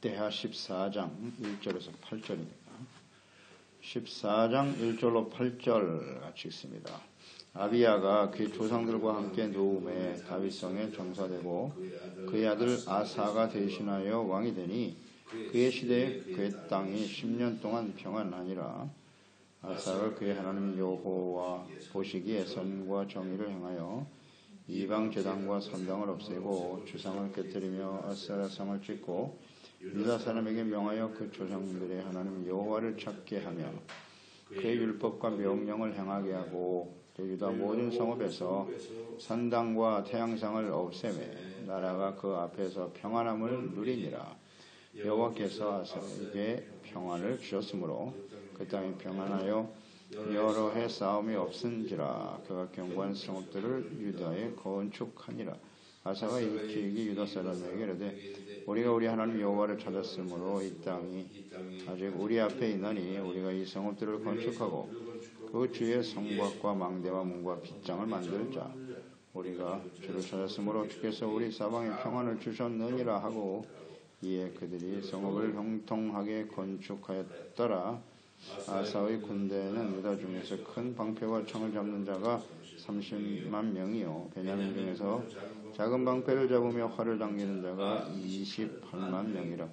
역대하 14장 1절에서 8절입니다. 14장 1절로 8절 같이 읽습니다. 아비야가 그의 조상들과 함께 노음에 다윗성에 정사되고 그의 아들 아사가 대신하여 왕이 되니 그의 시대에 그의 땅이 10년 동안 평안하니라. 아사가 그의 하나님 여호와 보시기에 선과 정의를 행하여 이방 제단과 선당을 없애고 주상을 깨뜨리며 아세라상을 찢고 유다 사람에게 명하여 그 조상들의 하나님 여호와를 찾게 하며 그의 율법과 명령을 행하게 하고 또 유다 모든 성읍에서 산당과 태양상을 없애매 나라가 그 앞에서 평안함을 누리니라. 여호와께서 아사에게 평안을 주셨으므로 그 땅이 평안하여 여러 해 싸움이 없은지라. 그가 견고한 성읍들을 유다에 건축하니라. 아사가 일찍이 유다 사람에게 이르되 우리가 우리 하나님 여호와를 찾았으므로 이 땅이 아직 우리 앞에 있나니 우리가 이 성읍들을 건축하고 그 주의 성곽과 망대와 문과 빗장을 만들자. 우리가 주를 찾았으므로 주께서 우리 사방에 평안을 주셨느니라 하고 이에 그들이 성읍을 형통하게 건축하였더라. 아사의 군대에는 유다 중에서 큰 방패와 창을 잡는 자가 30만 명이요 베냐민 중에서 작은 방패를 잡으며 활을 당기는 자가 28만 명이라.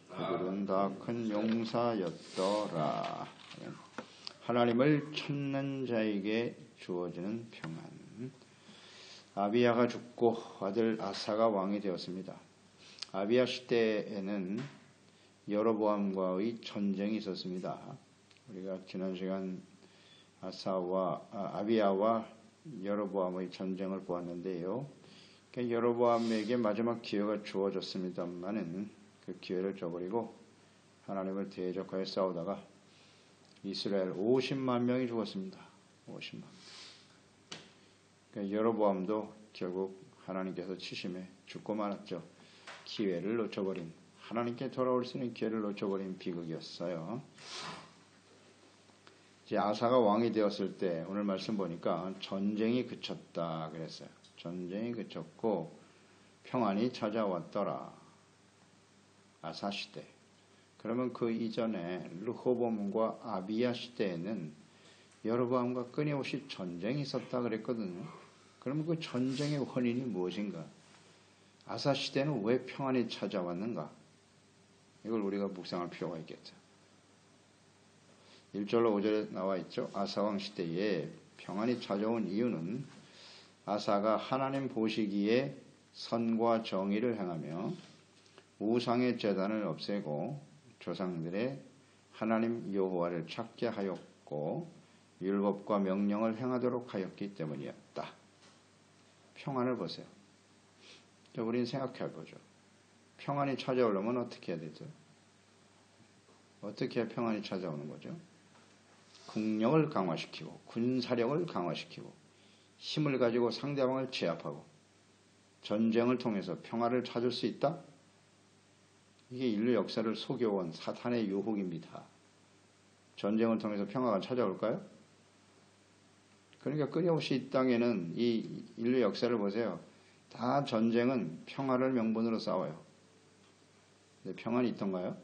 그들은 다 큰 용사였더라. 하나님을 찾는 자에게 주어지는 평안. 아비야가 죽고 아들 아사가 왕이 되었습니다. 아비야 시대에는 여로보암과의 전쟁이 있었습니다. 우리가 지난 시간 아비야와 여로보암의 전쟁을 보았는데요. 여로보암에게 마지막 기회가 주어졌습니다만은 그 기회를 줘버리고 하나님을 대적하여 싸우다가 이스라엘 50만 명이 죽었습니다. 50만 명. 여로보암도 결국 하나님께서 치심에 죽고 말았죠. 기회를 놓쳐버린, 하나님께 돌아올 수 있는 기회를 놓쳐버린 비극이었어요. 이제 아사가 왕이 되었을 때 오늘 말씀 보니까 전쟁이 그쳤다 그랬어요. 전쟁이 그쳤고 평안이 찾아왔더라. 아사 시대. 그러면 그 이전에 르호보암과 아비야 시대에는 여로보암과 끊임없이 전쟁이 있었다 그랬거든요. 그러면 그 전쟁의 원인이 무엇인가? 아사 시대는 왜 평안이 찾아왔는가? 이걸 우리가 묵상할 필요가 있겠죠. 1절로 5절에 나와 있죠. 아사왕 시대에 평안이 찾아온 이유는 아사가 하나님 보시기에 선과 정의를 행하며 우상의 제단을 없애고 조상들의 하나님 여호와를 찾게 하였고 율법과 명령을 행하도록 하였기 때문이었다. 평안을 보세요. 우리는 생각해보죠. 평안이 찾아오려면 어떻게 해야 되죠? 어떻게 해야 평안이 찾아오는 거죠? 국력을 강화시키고 군사력을 강화시키고 힘을 가지고 상대방을 제압하고 전쟁을 통해서 평화를 찾을 수 있다? 이게 인류 역사를 속여온 사탄의 유혹입니다. 전쟁을 통해서 평화가 찾아올까요? 그러니까 끊임없이 이 땅에는 이 인류 역사를 보세요. 다 전쟁은 평화를 명분으로 싸워요. 근데 평안이 있던가요?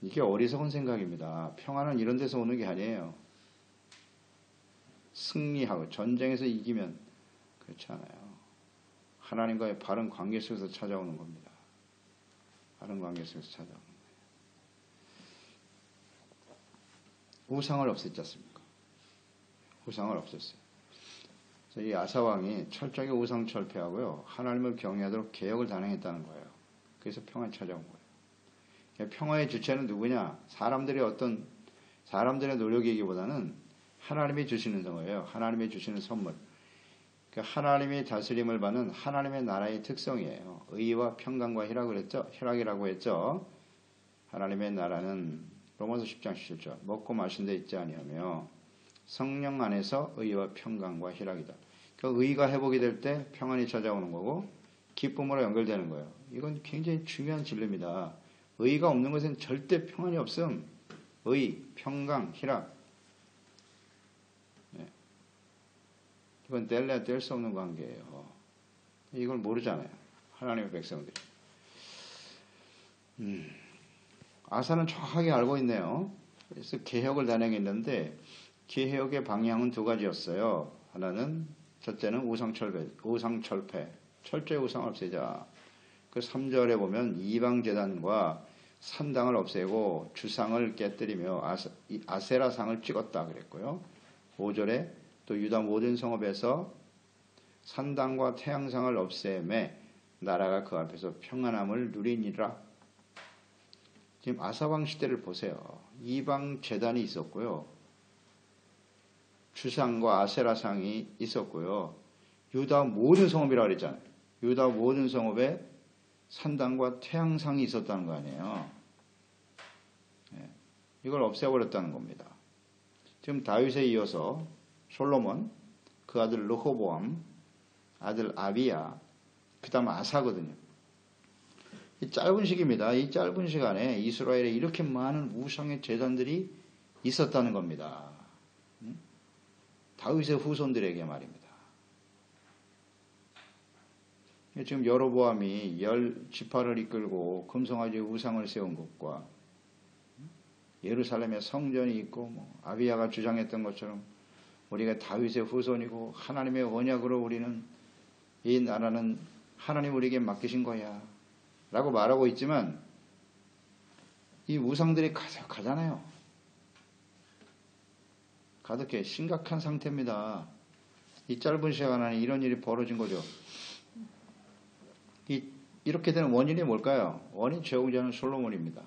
이게 어리석은 생각입니다. 평안은 이런 데서 오는 게 아니에요. 승리하고 전쟁에서 이기면 그렇지 않아요. 하나님과의 바른 관계 속에서 찾아오는 겁니다. 바른 관계 속에서 찾아오는 거예요. 우상을 없앴지 않습니까? 우상을 없앴어요. 이 아사왕이 철저하게 우상 철폐하고요. 하나님을 경외하도록 개혁을 단행했다는 거예요. 그래서 평안이 찾아온 거예요. 평화의 주체는 누구냐? 사람들의 노력이기보다는 하나님이 주시는 거예요. 하나님이 주시는 선물. 하나님이 다스림을 받는 하나님의 나라의 특성이에요. 의와 평강과 희락이라고 했죠. 하나님의 나라는 로마서 10장 17절 먹고 마신 데 있지 아니하며 성령 안에서 의와 평강과 희락이다. 의가 회복이 될 때 평안이 찾아오는 거고 기쁨으로 연결되는 거예요. 이건 굉장히 중요한 진리입니다. 의가 없는 것은 절대 평안이 없음. 의, 평강, 희락. 네. 이건 뗄래야 뗄 수 없는 관계예요. 이걸 모르잖아요. 하나님의 백성들이. 아사는 정확하게 알고 있네요. 그래서 개혁을 단행했는데 개혁의 방향은 두 가지였어요. 하나는 첫째는 우상철폐, 철저히 우상을 없애자. 그 3절에 보면 이방제단과 산당을 없애고 주상을 깨뜨리며 아세라상을 찍었다 그랬고요. 5절에 또 유다 모든 성읍에서 산당과 태양상을 없애매 나라가 그 앞에서 평안함을 누리니라. 지금 아사왕 시대를 보세요. 이방 제단이 있었고요. 주상과 아세라상이 있었고요. 유다 모든 성읍이라고 그랬잖아요. 유다 모든 성읍에 산당과 태양상이 있었다는 거 아니에요. 이걸 없애버렸다는 겁니다. 지금 다윗에 이어서 솔로몬, 그 아들 르호보암, 아들 아비야, 그 다음 아사거든요. 이 짧은 시기입니다. 이 짧은 시간에 이스라엘에 이렇게 많은 우상의 제단들이 있었다는 겁니다. 다윗의 후손들에게 말입니다. 지금 여로보암이 10지파를 이끌고 금송아지 우상을 세운 것과 예루살렘에 성전이 있고 아비야가 주장했던 것처럼 우리가 다윗의 후손이고 하나님의 언약으로 우리는 이 나라는 하나님 우리에게 맡기신 거야 라고 말하고 있지만 이 우상들이 가득하잖아요. 가득해. 심각한 상태입니다. 이 짧은 시간 안에 이런 일이 벌어진 거죠. 이렇게 되는 원인이 뭘까요? 원인 제공자는 솔로몬입니다.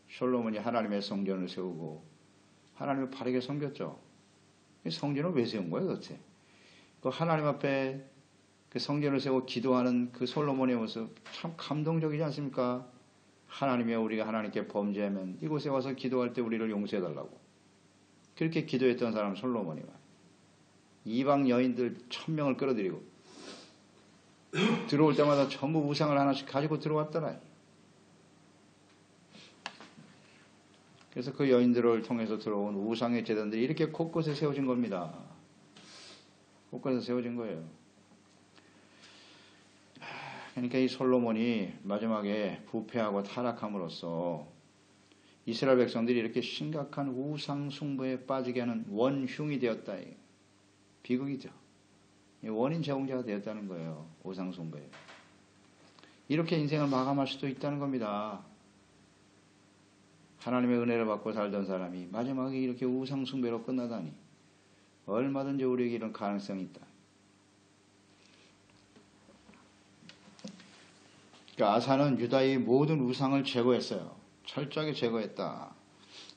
솔로몬이 하나님의 성전을 세우고 하나님을 바르게 섬겼죠. 성전을 왜 세운 거예요 도대체? 그 하나님 앞에 그 성전을 세우고 기도하는 그 솔로몬의 모습 참 감동적이지 않습니까? 하나님이 우리가 하나님께 범죄하면 이곳에 와서 기도할 때 우리를 용서해달라고 그렇게 기도했던 사람 솔로몬이 이방 여인들 1000명을 끌어들이고 들어올 때마다 전부 우상을 하나씩 가지고 들어왔더라. 그래서 그 여인들을 통해서 들어온 우상의 제단들이 이렇게 곳곳에 세워진 겁니다. 곳곳에 세워진 거예요. 그러니까 이 솔로몬이 마지막에 부패하고 타락함으로써 이스라엘 백성들이 이렇게 심각한 우상 숭배에 빠지게 하는 원흉이 되었다. 비극이죠. 원인 제공자가 되었다는 거예요. 우상 숭배. 이렇게 인생을 마감할 수도 있다는 겁니다. 하나님의 은혜를 받고 살던 사람이 마지막에 이렇게 우상 숭배로 끝나다니 얼마든지 우리에게 이런 가능성이 있다. 그러니까 아사는 유다의 모든 우상을 제거했어요. 철저하게 제거했다.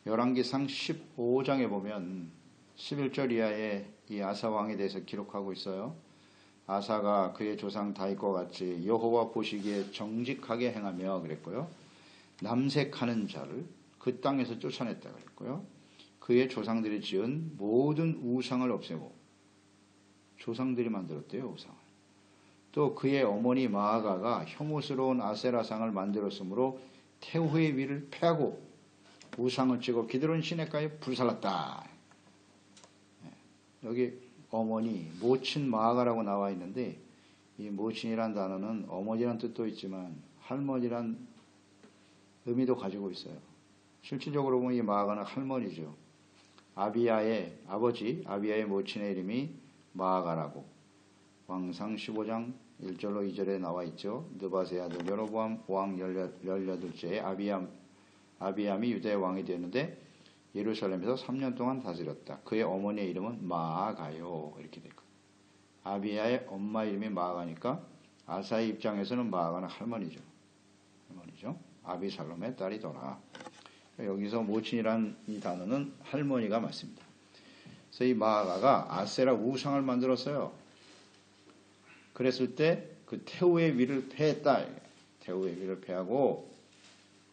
열왕기상 15장에 보면 11절 이하에 이 아사 왕에 대해서 기록하고 있어요. 아사가 그의 조상 다윗과 같이 여호와 보시기에 정직하게 행하며 그랬고요. 남색하는 자를 그 땅에서 쫓아냈다 그랬고요. 그의 조상들이 지은 모든 우상을 없애고 조상들이 만들었대요. 우상을. 또 그의 어머니 마아가가 혐오스러운 아세라상을 만들었으므로 태후의 위를 패하고 우상을 찍어 기드론 시내가에 불살랐다. 여기 어머니, 모친 마아가라고 나와 있는데 이 모친이란 단어는 어머니란 뜻도 있지만 할머니란 의미도 가지고 있어요. 실질적으로 보면 이 마아가는 할머니죠. 아비야의 아버지, 아비야의 모친의 이름이 마아가라고 왕상 15장 1절로 2절에 나와 있죠. 느바세 아들 여로보암 왕 18째에 아비암이 유다의 왕이 되었는데 예루살렘에서 3년 동안 다스렸다. 그의 어머니의 이름은 마아가요. 이렇게 될 거예요. 아비야의 엄마 이름이 마아가니까 아사의 입장에서는 마아가는 할머니죠. 아비살롬의 딸이더라. 여기서 모친이란 이 단어는 할머니가 맞습니다. 그래서 이 마아가가 아세라 우상을 만들었어요. 그랬을 때 그 태우의 위를 패했다. 태우의 위를 패하고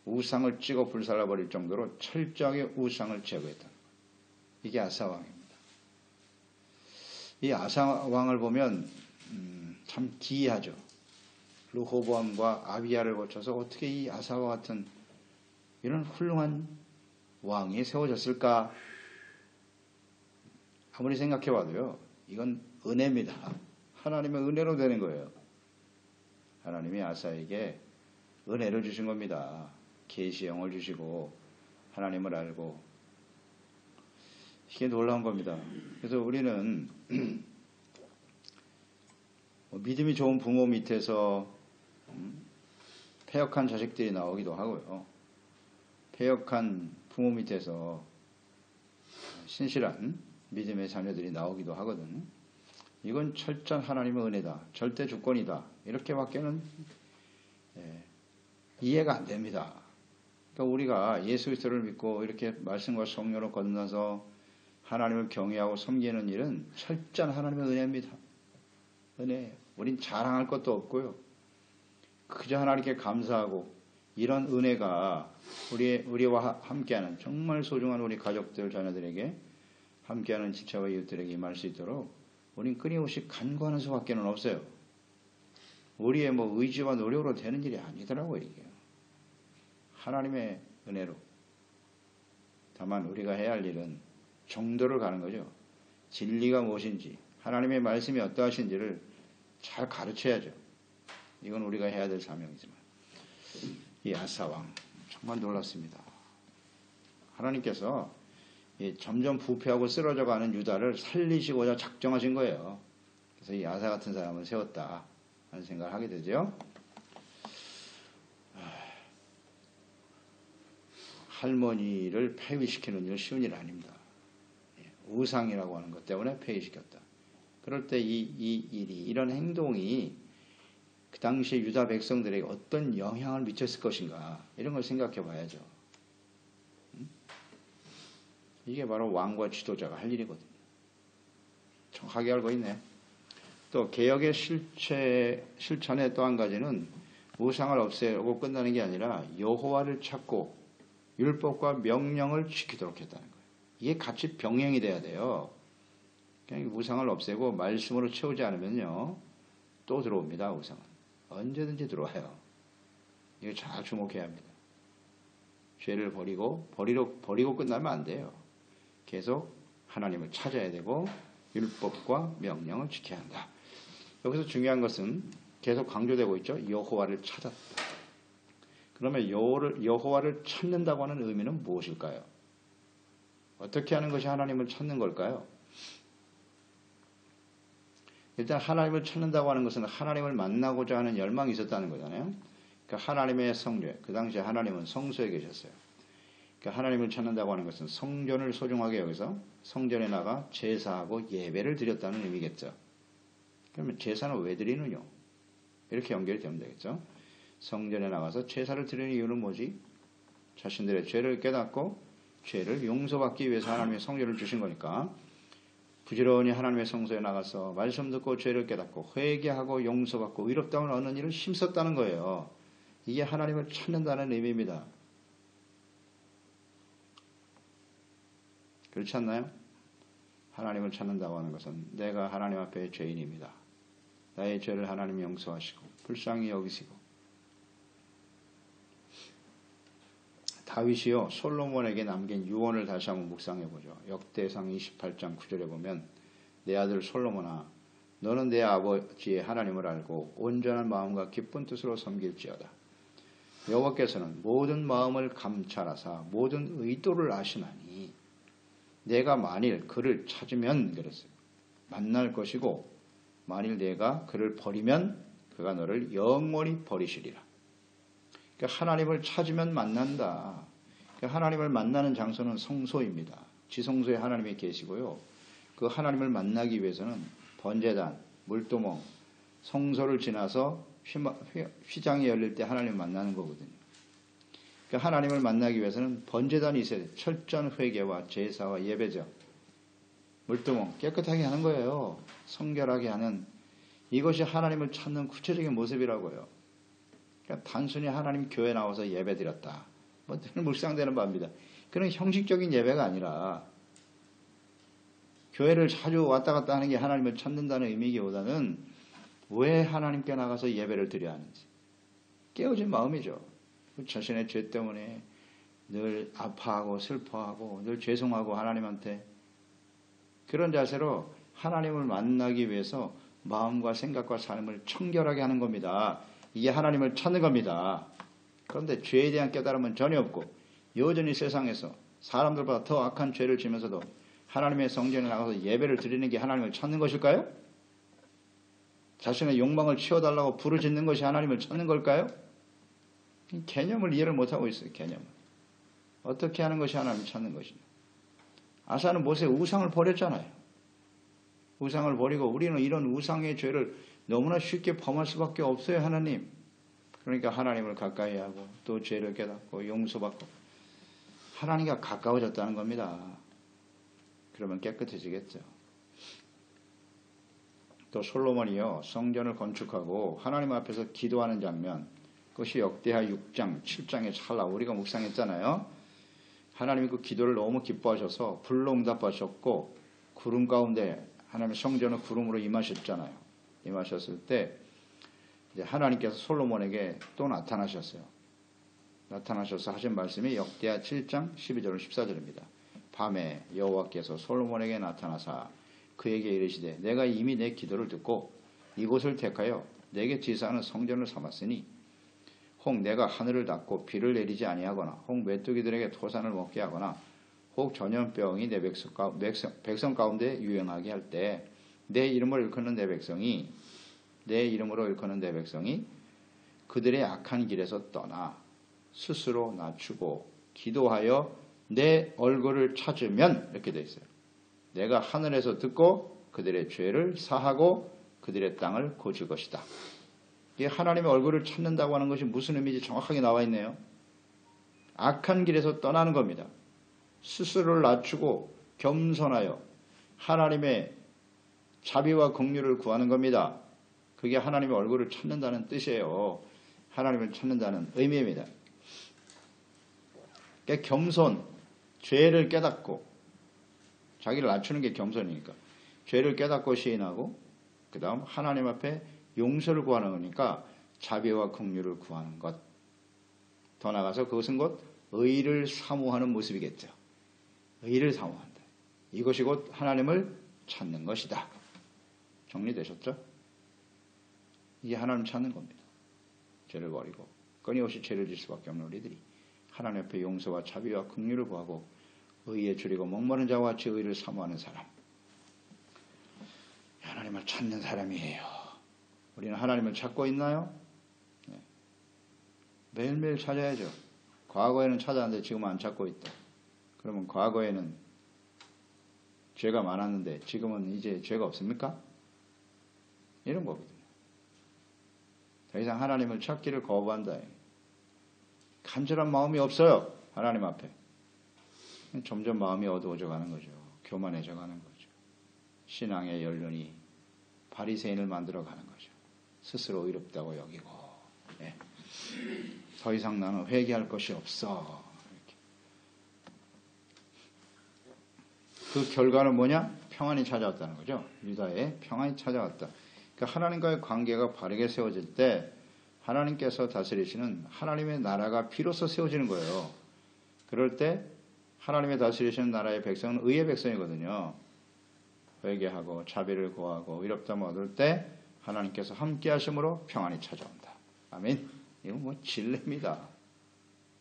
우상을 찍어 불살라버릴 정도로 철저하게 우상을 제거했다. 이게 아사왕입니다. 이 아사왕을 보면 참 기이하죠. 르호보암과 아비야를 거쳐서 어떻게 이 아사와 같은 이런 훌륭한 왕이 세워졌을까? 아무리 생각해봐도요. 이건 은혜입니다. 하나님의 은혜로 되는 거예요. 하나님이 아사에게 은혜를 주신 겁니다. 계시의 영을 주시고 하나님을 알고 이게 놀라운 겁니다. 그래서 우리는 믿음이 좋은 부모 밑에서 패역한 자식들이 나오기도 하고요. 패역한 부모 밑에서 신실한 믿음의 자녀들이 나오기도 하거든. 이건 철저한 하나님의 은혜다. 절대 주권이다. 이렇게밖에는 이해가 안 됩니다. 그러니까 우리가 예수 그리스도를 믿고 이렇게 말씀과 성령으로 건너서 하나님을 경외하고 섬기는 일은 철저한 하나님의 은혜입니다. 은혜. 우린 자랑할 것도 없고요. 그저 하나님께 감사하고 이런 은혜가 우리와 함께하는 정말 소중한 우리 가족들, 자녀들에게 함께하는 지체와 이웃들에게 임할 수 있도록 우린 끊임없이 간구하는 수밖에는 없어요. 우리의 의지와 노력으로 되는 일이 아니더라고요, 이게. 하나님의 은혜로. 다만 우리가 해야 할 일은 정도를 가는 거죠. 진리가 무엇인지, 하나님의 말씀이 어떠하신지를 잘 가르쳐야죠. 이건 우리가 해야 될 사명이지만. 이 아사왕 정말 놀랐습니다. 하나님께서 점점 부패하고 쓰러져가는 유다를 살리시고자 작정하신 거예요. 그래서 이 아사 같은 사람을 세웠다 하는 생각을 하게 되죠. 할머니를 폐위시키는 일 쉬운 일 아닙니다. 우상이라고 하는 것 때문에 폐위시켰다. 그럴 때 이런 행동이 그 당시에 유다 백성들에게 어떤 영향을 미쳤을 것인가 이런 걸 생각해 봐야죠. 이게 바로 왕과 지도자가 할 일이거든요. 정확하게 알고 있네. 또 개혁의 실천의 또 한 가지는 우상을 없애고 끝나는 게 아니라 여호와를 찾고 율법과 명령을 지키도록 했다는 거예요. 이게 같이 병행이 돼야 돼요. 그냥 우상을 없애고 말씀으로 채우지 않으면요 또 들어옵니다. 우상은 언제든지 들어와요. 이거 잘 주목해야 합니다. 죄를 버리고 끝나면 안 돼요. 계속 하나님을 찾아야 되고 율법과 명령을 지켜야 한다. 여기서 중요한 것은 계속 강조되고 있죠. 여호와를 찾았다. 그러면 여호와를 찾는다고 하는 의미는 무엇일까요? 어떻게 하는 것이 하나님을 찾는 걸까요? 일단 하나님을 찾는다고 하는 것은 하나님을 만나고자 하는 열망이 있었다는 거잖아요. 그러니까 하나님의 성전, 그 당시에 하나님은 성소에 계셨어요. 그러니까 하나님을 찾는다고 하는 것은 성전을 소중하게 여기서 성전에 나가 제사하고 예배를 드렸다는 의미겠죠. 그러면 제사는 왜 드리느냐? 이렇게 연결이 되면 되겠죠. 성전에 나가서 제사를 드리는 이유는 뭐지? 자신들의 죄를 깨닫고 죄를 용서받기 위해서 하나님의 성전을 주신 거니까 부지런히 하나님의 성소에 나가서 말씀 듣고 죄를 깨닫고 회개하고 용서받고 의롭다움을 얻는 일을 힘썼다는 거예요. 이게 하나님을 찾는다는 의미입니다. 그렇지 않나요? 하나님을 찾는다고 하는 것은 내가 하나님 앞에 죄인입니다. 나의 죄를 하나님이 용서하시고 불쌍히 여기시고 다윗이요 솔로몬에게 남긴 유언을 다시 한번 묵상해 보죠. 역대상 28장 9절에 보면 내 아들 솔로몬아 너는 내 아버지의 하나님을 알고 온전한 마음과 기쁜 뜻으로 섬길지어다. 여호와께서는 모든 마음을 감찰하사 모든 의도를 아시나니 내가 만일 그를 찾으면 그랬어요. 만날 것이고 만일 내가 그를 버리면 그가 너를 영원히 버리시리라. 그러니까 하나님을 찾으면 만난다. 그러니까 하나님을 만나는 장소는 성소입니다. 지성소에 하나님이 계시고요. 그 하나님을 만나기 위해서는 번제단, 물두멍, 성소를 지나서 휘장이 열릴 때 하나님을 만나는 거거든요. 그러니까 하나님을 만나기 위해서는 번제단이 있어야 돼요. 철저한 회개와 제사와 예배죠. 물두멍 깨끗하게 하는 거예요. 성결하게 하는 이것이 하나님을 찾는 구체적인 모습이라고요. 그러니까 단순히 하나님 교회 나와서 예배 드렸다. 늘 묵상되는 바입니다. 그런 형식적인 예배가 아니라 교회를 자주 왔다 갔다 하는 게 하나님을 찾는다는 의미기보다는 왜 하나님께 나가서 예배를 드려야 하는지 깨어진 마음이죠. 자신의 죄 때문에 늘 아파하고 슬퍼하고 늘 죄송하고 하나님한테 그런 자세로 하나님을 만나기 위해서 마음과 생각과 삶을 청결하게 하는 겁니다. 이게 하나님을 찾는 겁니다. 그런데 죄에 대한 깨달음은 전혀 없고 여전히 세상에서 사람들보다 더 악한 죄를 지면서도 하나님의 성전에 나가서 예배를 드리는 게 하나님을 찾는 것일까요? 자신의 욕망을 치워달라고 부르짖는 것이 하나님을 찾는 걸까요? 개념을 이해를 못하고 있어요. 개념을. 어떻게 하는 것이 하나님을 찾는 것이냐. 아사는 모세의 우상을 버렸잖아요. 우상을 버리고 우리는 이런 우상의 죄를 너무나 쉽게 범할 수밖에 없어요. 하나님. 그러니까 하나님을 가까이 하고 또 죄를 깨닫고 용서받고 하나님과 가까워졌다는 겁니다. 그러면 깨끗해지겠죠. 또 솔로몬이요 성전을 건축하고 하나님 앞에서 기도하는 장면, 그것이 역대하 6장 7장에 찰나 우리가 묵상했잖아요. 하나님이 그 기도를 너무 기뻐하셔서 불로 응답하셨고 구름 가운데 하나님의 성전은 구름으로 임하셨잖아요. 임하셨을 때 이제 하나님께서 솔로몬에게 또 나타나셨어요. 나타나셔서 하신 말씀이 역대하 7장 12절 14절입니다. 밤에 여호와께서 솔로몬에게 나타나사 그에게 이르시되 내가 이미 내 기도를 듣고 이곳을 택하여 내게 지사하는 성전을 삼았으니 혹 내가 하늘을 닫고 비를 내리지 아니하거나 혹 메뚜기들에게 토산을 먹게 하거나 혹 전염병이 내 백성 가운데 유행하게 할 때 내 이름을 일컫는 내 이름으로 일컫는 내 백성이 그들의 악한 길에서 떠나 스스로 낮추고 기도하여 내 얼굴을 찾으면 이렇게 되어 있어요. 내가 하늘에서 듣고 그들의 죄를 사하고 그들의 땅을 고칠 것이다. 이게 하나님의 얼굴을 찾는다고 하는 것이 무슨 의미인지 정확하게 나와 있네요. 악한 길에서 떠나는 겁니다. 스스로를 낮추고 겸손하여 하나님의 자비와 긍휼을 구하는 겁니다. 그게 하나님의 얼굴을 찾는다는 뜻이에요. 하나님을 찾는다는 의미입니다. 그러니까 겸손, 죄를 깨닫고 자기를 낮추는 게 겸손이니까 죄를 깨닫고 시인하고 그 다음 하나님 앞에 용서를 구하는 거니까 자비와 긍휼을 구하는 것. 더 나아가서 그것은 곧 의를 사모하는 모습이겠죠. 의를 사모한다. 이것이 곧 하나님을 찾는 것이다. 정리되셨죠? 이게 하나님 찾는 겁니다. 죄를 버리고 끊임없이 죄를 질 수밖에 없는 우리들이 하나님 앞에 용서와 자비와 긍휼을 구하고 의에 줄이고 목마른 자와 같이 의를 사모하는 사람. 하나님을 찾는 사람이에요. 우리는 하나님을 찾고 있나요? 네. 매일매일 찾아야죠. 과거에는 찾았는데 지금은 안 찾고 있다. 그러면 과거에는 죄가 많았는데 지금은 이제 죄가 없습니까? 이런 거거든요. 더 이상 하나님을 찾기를 거부한다. 간절한 마음이 없어요. 하나님 앞에. 점점 마음이 어두워져 가는 거죠. 교만해져 가는 거죠. 신앙의 연륜이 바리새인을 만들어 가는 거죠. 스스로 의롭다고 여기고 네. 더 이상 나는 회개할 것이 없어. 이렇게. 그 결과는 뭐냐? 평안이 찾아왔다는 거죠. 유다에 평안이 찾아왔다. 그러니까 하나님과의 관계가 바르게 세워질 때 하나님께서 다스리시는 하나님의 나라가 비로소 세워지는 거예요. 그럴 때 하나님의 다스리시는 나라의 백성은 의의 백성이거든요. 회개하고 자비를 구하고 의롭다함을 얻을 때 하나님께서 함께 하심으로 평안이 찾아온다. 아멘. 이건 뭐 진리입니다.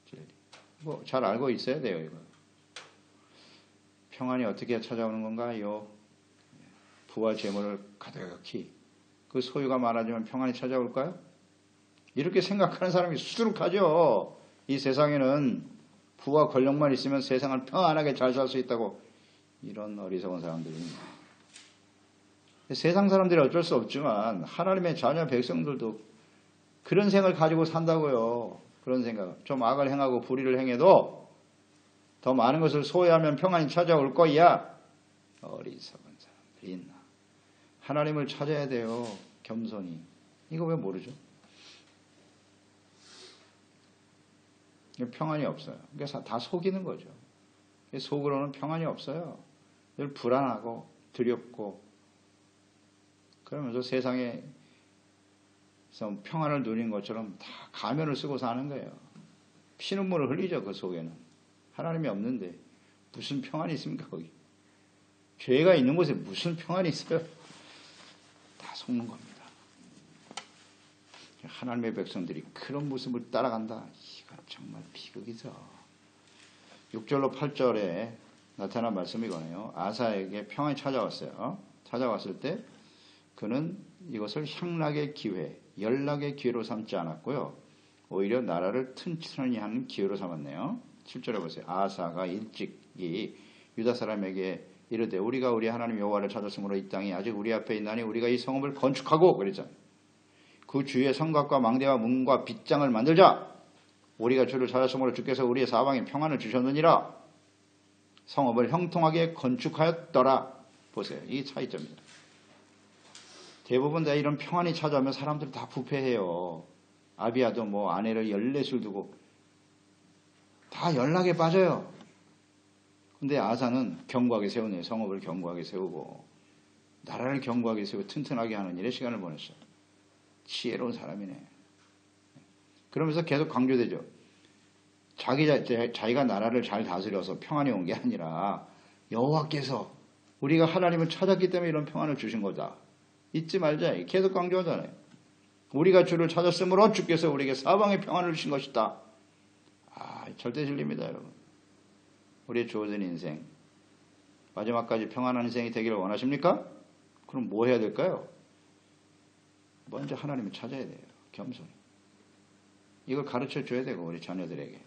진리. 뭐 잘 알고 있어야 돼요, 이거. 평안이 어떻게 찾아오는 건가요? 부와 재물을 가득히 그 소유가 많아지면 평안이 찾아올까요? 이렇게 생각하는 사람이 수두룩하죠. 이 세상에는 부와 권력만 있으면 세상을 평안하게 잘 살 수 있다고 이런 어리석은 사람들이 있나. 세상 사람들이 어쩔 수 없지만 하나님의 자녀 백성들도 그런 생각을 가지고 산다고요. 그런 생각. 좀 악을 행하고 불의를 행해도 더 많은 것을 소유하면 평안이 찾아올 거야. 어리석은 사람들이 있나. 하나님을 찾아야 돼요. 겸손히. 이거 왜 모르죠? 평안이 없어요. 그러니까 다 속이는 거죠. 속으로는 평안이 없어요. 늘 불안하고 두렵고 그러면서 세상에서 평안을 누린 것처럼 다 가면을 쓰고 사는 거예요. 피눈물을 흘리죠. 그 속에는. 하나님이 없는데 무슨 평안이 있습니까 거기. 죄가 있는 곳에 무슨 평안이 있어요. 다 속는 겁니다. 하나님의 백성들이 그런 모습을 따라간다. 정말 비극이죠. 6절로 8절에 나타난 말씀이 이거네요. 아사에게 평안이 찾아왔어요. 찾아왔을 때 그는 이것을 향락의 기회, 연락의 기회로 삼지 않았고요. 오히려 나라를 튼튼히 하는 기회로 삼았네요. 7절에 보세요. 아사가 일찍이 유다 사람에게 이르되 우리가 우리 하나님 여호와를 찾았으므로 이 땅이 아직 우리 앞에 있나니 우리가 이 성읍을 건축하고 그랬잖아요. 그 주위에 성곽과 망대와 문과 빗장을 만들자. 우리가 주를 찾았으므로 주께서 우리의 사방에 평안을 주셨느니라. 성읍을 형통하게 건축하였더라. 보세요. 이게 차이점입니다. 대부분 다 이런 평안이 찾아오면 사람들이 다 부패해요. 아비야도 뭐 아내를 14술 두고 다 연락에 빠져요. 근데 아사는 견고하게 세우네요. 성읍을 견고하게 세우고 나라를 견고하게 세우고 튼튼하게 하는 일에 시간을 보냈어요. 지혜로운 사람이네. 그러면서 계속 강조되죠. 자기가 나라를 잘 다스려서 평안이 온 게 아니라 여호와께서 우리가 하나님을 찾았기 때문에 이런 평안을 주신 거다. 잊지 말자. 계속 강조하잖아요. 우리가 주를 찾았으므로 주께서 우리에게 사방에 평안을 주신 것이다. 절대 진리입니다, 여러분. 우리의 주어진 인생, 마지막까지 평안한 인생이 되기를 원하십니까? 그럼 뭐 해야 될까요? 먼저 하나님을 찾아야 돼요. 겸손히. 이걸 가르쳐 줘야 되고 우리 자녀들에게.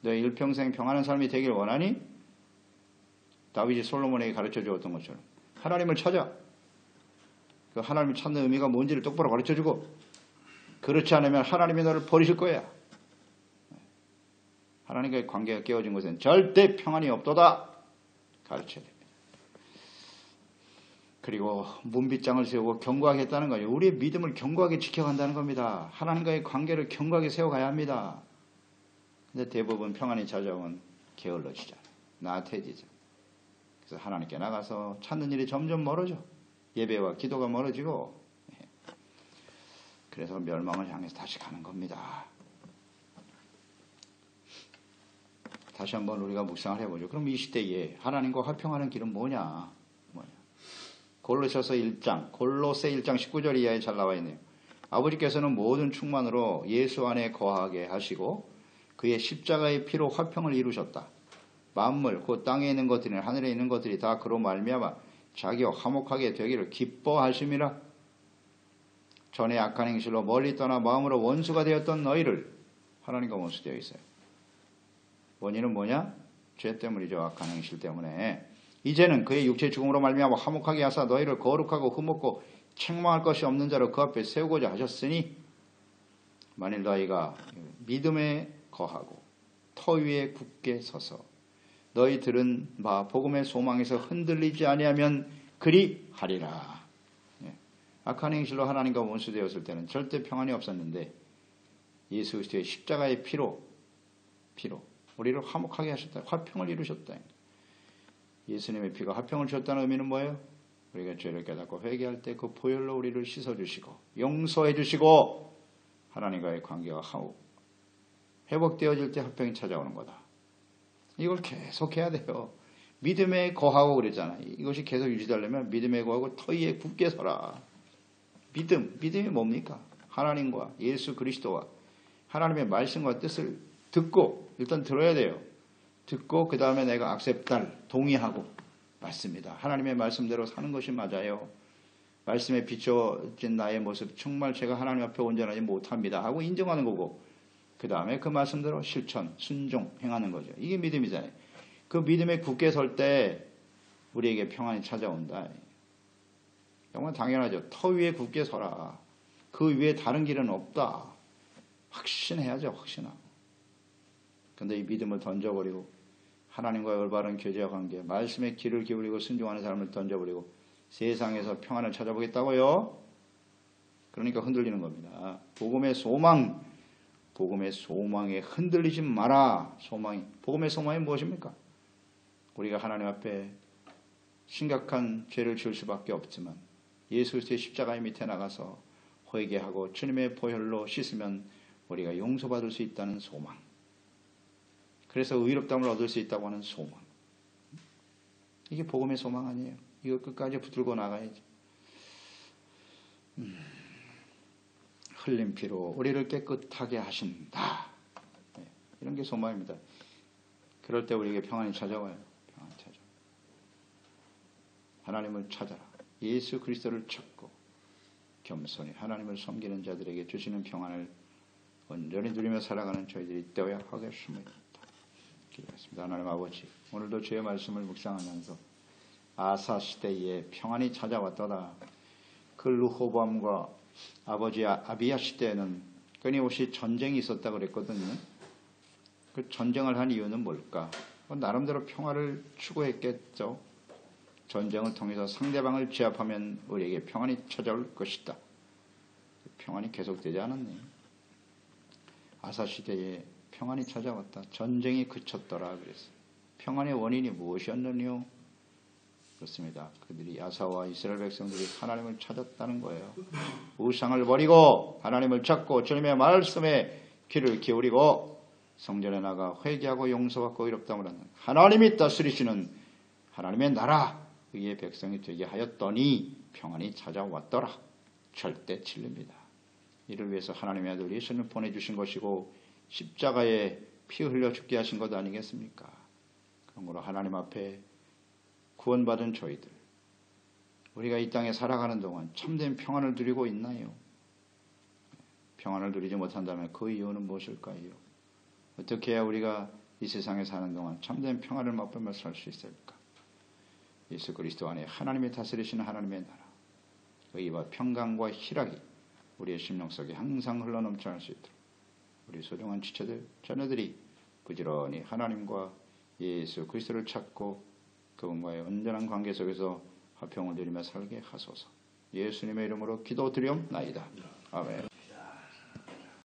너 일평생 평안한 삶이 되기를 원하니? 다윗이 솔로몬에게 가르쳐 주었던 것처럼 하나님을 찾아. 그 하나님을 찾는 의미가 뭔지를 똑바로 가르쳐 주고 그렇지 않으면 하나님이 너를 버리실 거야. 하나님과의 관계가 깨어진 것은 절대 평안이 없도다. 가르쳐야 됩니다. 그리고 문빗장을 세우고 견고하게 했다는 거예요. 우리의 믿음을 견고하게 지켜간다는 겁니다. 하나님과의 관계를 견고하게 세워가야 합니다. 근데 대부분 평안이 찾아오면 게을러지잖아요. 나태해지죠. 그래서 하나님께 나가서 찾는 일이 점점 멀어져. 예배와 기도가 멀어지고 그래서 멸망을 향해서 다시 가는 겁니다. 다시 한번 우리가 묵상을 해보죠. 그럼 이 시대에 하나님과 화평하는 길은 뭐냐? 골로새서 1장, 골로새 1장 19절 이하에 잘 나와 있네요. 아버지께서는 모든 충만으로 예수 안에 거하게 하시고 그의 십자가의 피로 화평을 이루셨다. 만물, 곧 땅에 있는 것들이나 하늘에 있는 것들이 다 그로 말미암아 자기와 화목하게 되기를 기뻐하심이라. 전에 악한 행실로 멀리 떠나 마음으로 원수가 되었던 너희를 하나님과 원수되어 있어요. 원인은 뭐냐? 죄 때문이죠. 악한 행실 때문에. 이제는 그의 육체의 죽음으로 말미암아 화목하게 하사 너희를 거룩하고 흠없고 책망할 것이 없는 자로 그 앞에 세우고자 하셨으니 만일 너희가 믿음에 거하고 터 위에 굳게 서서 너희 들은 바 복음의 소망에서 흔들리지 아니하면 그리 하리라. 악한 행실로 하나님과 원수되었을 때는 절대 평안이 없었는데 예수 그리스도의 십자가의 피로 우리를 화목하게 하셨다. 화평을 이루셨다. 예수님의 피가 화평을 주셨다는 의미는 뭐예요? 우리가 죄를 깨닫고 회개할 때 그 보혈로 우리를 씻어주시고 용서해 주시고 하나님과의 관계가 회복되어질 때 화평이 찾아오는 거다. 이걸 계속 해야 돼요. 믿음에 거하고 그랬잖아요. 이것이 계속 유지되려면 믿음에 거하고 터 위에 굳게 서라. 믿음이 뭡니까? 하나님과 예수 그리스도와 하나님의 말씀과 뜻을 듣고 일단 들어야 돼요. 듣고 그 다음에 내가 악셉달 동의하고 맞습니다. 하나님의 말씀대로 사는 것이 맞아요. 말씀에 비춰진 나의 모습 정말 제가 하나님 앞에 온전하지 못합니다 하고 인정하는 거고 그 다음에 그 말씀대로 실천, 순종 행하는 거죠. 이게 믿음이잖아요. 그 믿음에 굳게 설 때 우리에게 평안이 찾아온다. 정말 당연하죠. 터 위에 굳게 서라. 그 위에 다른 길은 없다. 확신해야죠. 확신하고. 근데 이 믿음을 던져버리고 하나님과의 올바른 교제와 관계, 말씀에 귀를 기울이고 순종하는 사람을 던져버리고 세상에서 평안을 찾아보겠다고요? 그러니까 흔들리는 겁니다. 복음의 소망에 흔들리지 마라. 복음의 소망이 무엇입니까? 우리가 하나님 앞에 심각한 죄를 지을 수밖에 없지만 예수 그리스도의 십자가의 밑에 나가서 회개하고 주님의 보혈로 씻으면 우리가 용서받을 수 있다는 소망. 그래서 의롭다함을 얻을 수 있다고 하는 소망. 이게 복음의 소망 아니에요. 이거 끝까지 붙들고 나가야죠. 흘린 피로 우리를 깨끗하게 하신다. 그런 게 소망입니다. 그럴 때 우리에게 평안이 찾아와요. 평안이 찾아. 하나님을 찾아라. 예수 그리스도를 찾고 겸손히 하나님을 섬기는 자들에게 주시는 평안을 온전히 누리며 살아가는 저희들이 되어야 하겠습니다. 기도하겠습니다. 하나님 아버지, 오늘도 주의 말씀을 묵상하면서 아사 시대에 평안이 찾아왔더라. 그 르호보암과 아버지 아비야 시대에는 끊임없이 전쟁이 있었다고 그랬거든요. 그 전쟁을 한 이유는 뭘까? 나름대로 평화를 추구했겠죠. 전쟁을 통해서 상대방을 제압하면 우리에게 평안이 찾아올 것이다. 평안이 계속되지 않았네. 아사 시대에 평안이 찾아왔다. 전쟁이 그쳤더라 그랬어요. 평안의 원인이 무엇이었느뇨? 그렇습니다. 그들이 아사와 이스라엘 백성들이 하나님을 찾았다는 거예요. 우상을 버리고 하나님을 찾고 주님의 말씀에 귀를 기울이고 성전에 나가 회개하고 용서받고 의롭다함을 하는 하나님이 다스리시는 하나님의 나라 의의 백성이 되게 하였더니 평안이 찾아왔더라. 절대 진리입니다. 이를 위해서 하나님의 아들 예수님을 보내주신 것이고 십자가에 피 흘려 죽게 하신 것 아니겠습니까? 그러므로 하나님 앞에 구원받은 저희들, 우리가 이 땅에 살아가는 동안 참된 평안을 누리고 있나요? 평안을 누리지 못한다면 그 이유는 무엇일까요? 어떻게 해야 우리가 이 세상에 사는 동안 참된 평안을 맛보며 살 수 있을까? 예수 그리스도 안에 하나님이 다스리시는 하나님의 나라, 의와 평강과 희락이 우리의 심령 속에 항상 흘러넘쳐날 수 있도록 우리 소중한 지체들, 자녀들이 부지런히 하나님과 예수 그리스도를 찾고 그분과의 온전한 관계 속에서 화평을 누리며 살게 하소서. 예수님의 이름으로 기도드리옵나이다. 아멘.